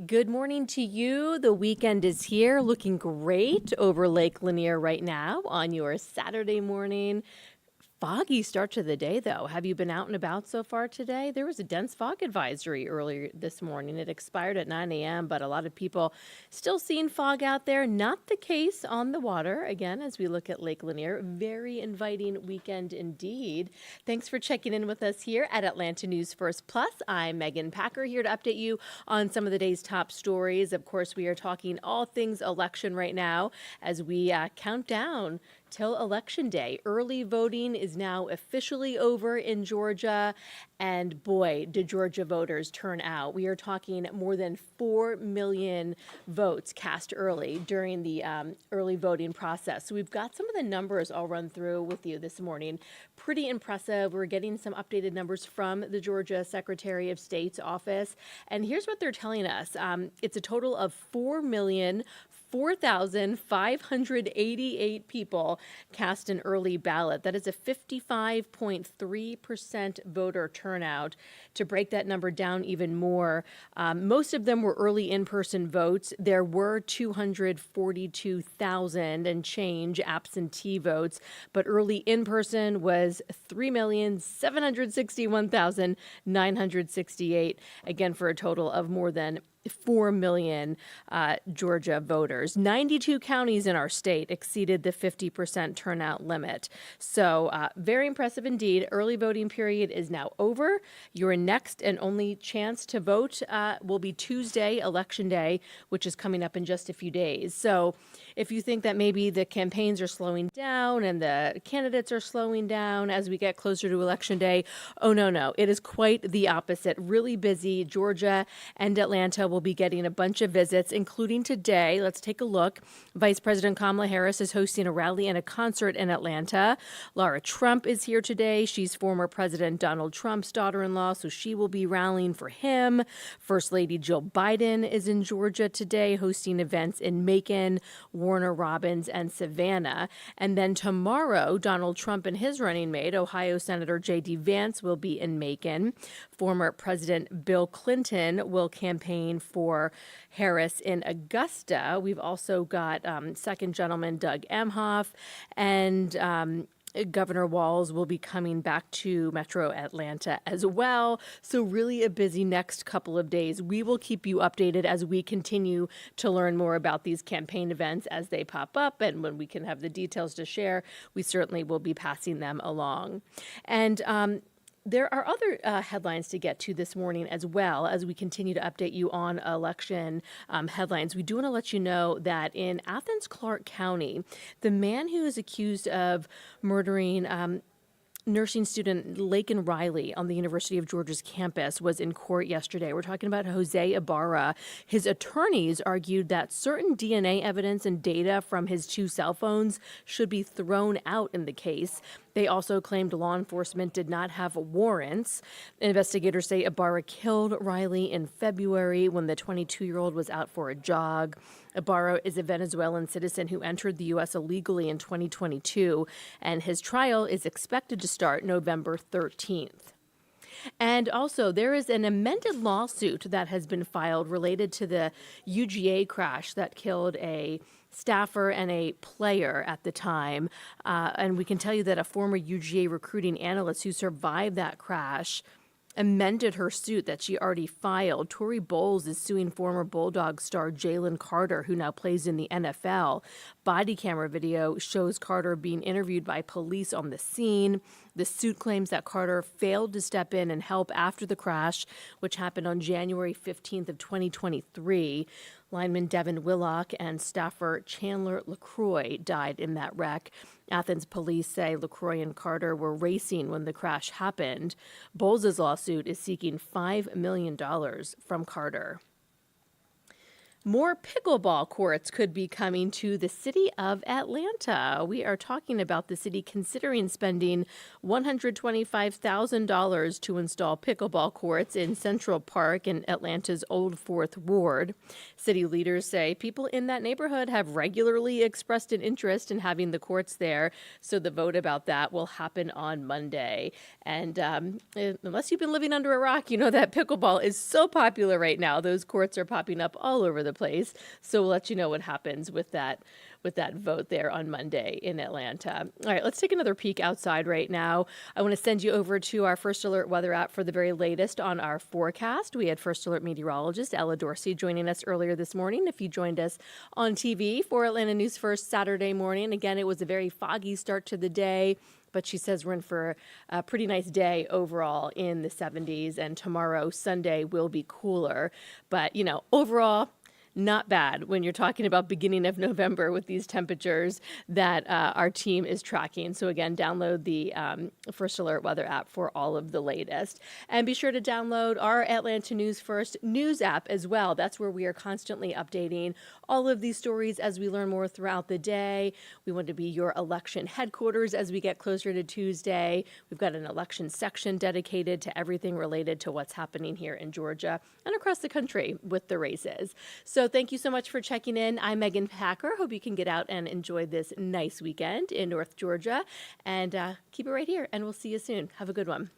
Good morning to you. The weekend is here, looking great over Lake Lanier right now on your Saturday morning. Foggy start to the day, though. Have you been out and about so far today? There was a dense fog advisory earlier this morning. It expired at 9 a.m., but a lot of people still seeing fog out there. Not the case on the water. Again, as we look at Lake Lanier, very inviting weekend indeed. Thanks for checking in with us here at Atlanta News First Plus. I'm Megan Packer here to update you on some of the day's top stories. Of course, we are talking all things election right now as we count down till Election Day. Early voting is now officially over in Georgia, and boy, did Georgia voters turn out. We are talking more than 4 million votes cast early during the early voting process. So we've got some of the numbers I'll run through with you this morning. Pretty impressive. We're getting some updated numbers from the Georgia Secretary of State's office, and here's what they're telling us. It's a total of 4,588 people cast an early ballot. That is a 55.3% voter turnout. To break that number down even more, most of them were early in-person votes. There were 242,000 and change absentee votes, but early in-person was 3,761,968, again for a total of more than 4 million Georgia voters. 92 counties in our state exceeded the 50% turnout limit. So very impressive indeed. Early voting period is now over. Your next and only chance to vote will be Tuesday, Election Day, which is coming up in just a few days. So if you think that maybe the campaigns are slowing down and the candidates are slowing down as we get closer to Election Day, oh, no. It is quite the opposite. Really busy. Georgia and Atlanta will be getting a bunch of visits, including today. Let's take a look. Vice President Kamala Harris is hosting a rally and a concert in Atlanta. Laura Trump is here today. She's former President Donald Trump's daughter-in-law, so she will be rallying for him. First Lady Jill Biden is in Georgia today, hosting events in Macon, Warner Robins, and Savannah. And then tomorrow, Donald Trump and his running mate, Ohio Senator J.D. Vance, will be in Macon. Former President Bill Clinton will campaign for Harris in Augusta. We've also got second gentleman Doug Emhoff and Governor Walz will be coming back to Metro Atlanta as well. So really a busy next couple of days. We will keep you updated as we continue to learn more about these campaign events as they pop up. And when we can have the details to share, we certainly will be passing them along. And there are other headlines to get to this morning as well as we continue to update you on election headlines. We do want to let you know that in Athens, Clarke County, the man who is accused of murdering nursing student Laken Riley on the University of Georgia's campus was in court yesterday. We're talking about Jose Abarro. His attorneys argued that certain DNA evidence and data from his two cell phones should be thrown out in the case. They also claimed law enforcement did not have warrants. Investigators say Abarro killed Riley in February when the 22-year-old was out for a jog. Abarro is a Venezuelan citizen who entered the U.S. illegally in 2022, and his trial is expected to start November 13th. And also, there is an amended lawsuit that has been filed related to the UGA crash that killed a staffer and a player at the time. And we can tell you that a former UGA recruiting analyst who survived that crash amended her suit that she already filed. Tory Bowles is suing former Bulldog star Jaylen Carter, who now plays in the NFL. Body camera video shows Carter being interviewed by police on the scene. The suit claims that Carter failed to step in and help after the crash, which happened on January 15th of 2023. Lineman Devin Willock and staffer Chandler LaCroix died in that wreck. Athens police say LaCroix and Carter were racing when the crash happened. Bowles' lawsuit is seeking $5 million from Carter. More pickleball courts could be coming to the city of Atlanta. We are talking about the city considering spending $125,000 to install pickleball courts in Central Park in Atlanta's Old Fourth Ward. City leaders say people in that neighborhood have regularly expressed an interest in having the courts there, so the vote about that will happen on Monday. And unless you've been living under a rock, you know that pickleball is so popular right now. Those courts are popping up all over the place. So we'll let you know what happens with that vote there on Monday in Atlanta. All right, let's take another peek outside right now. I want to send you over to our First Alert weather app for the very latest on our forecast. We had First Alert meteorologist Ella Dorsey joining us earlier this morning. If you joined us on TV for Atlanta News First Saturday morning, again, it was a very foggy start to the day. But she says we're in for a pretty nice day overall in the 70s, and tomorrow, Sunday, will be cooler. But, overall, not bad when you're talking about beginning of November with these temperatures that our team is tracking. So again, download the First Alert weather app for all of the latest. And be sure to download our Atlanta News First news app as well. That's where we are constantly updating all of these stories as we learn more throughout the day. We want to be your election headquarters as we get closer to Tuesday. We've got an election section dedicated to everything related to what's happening here in Georgia and across the country with the races. So thank you so much for checking in. I'm Megan Packer. Hope you can get out and enjoy this nice weekend in North Georgia. And keep it right here, and we'll see you soon. Have a good one.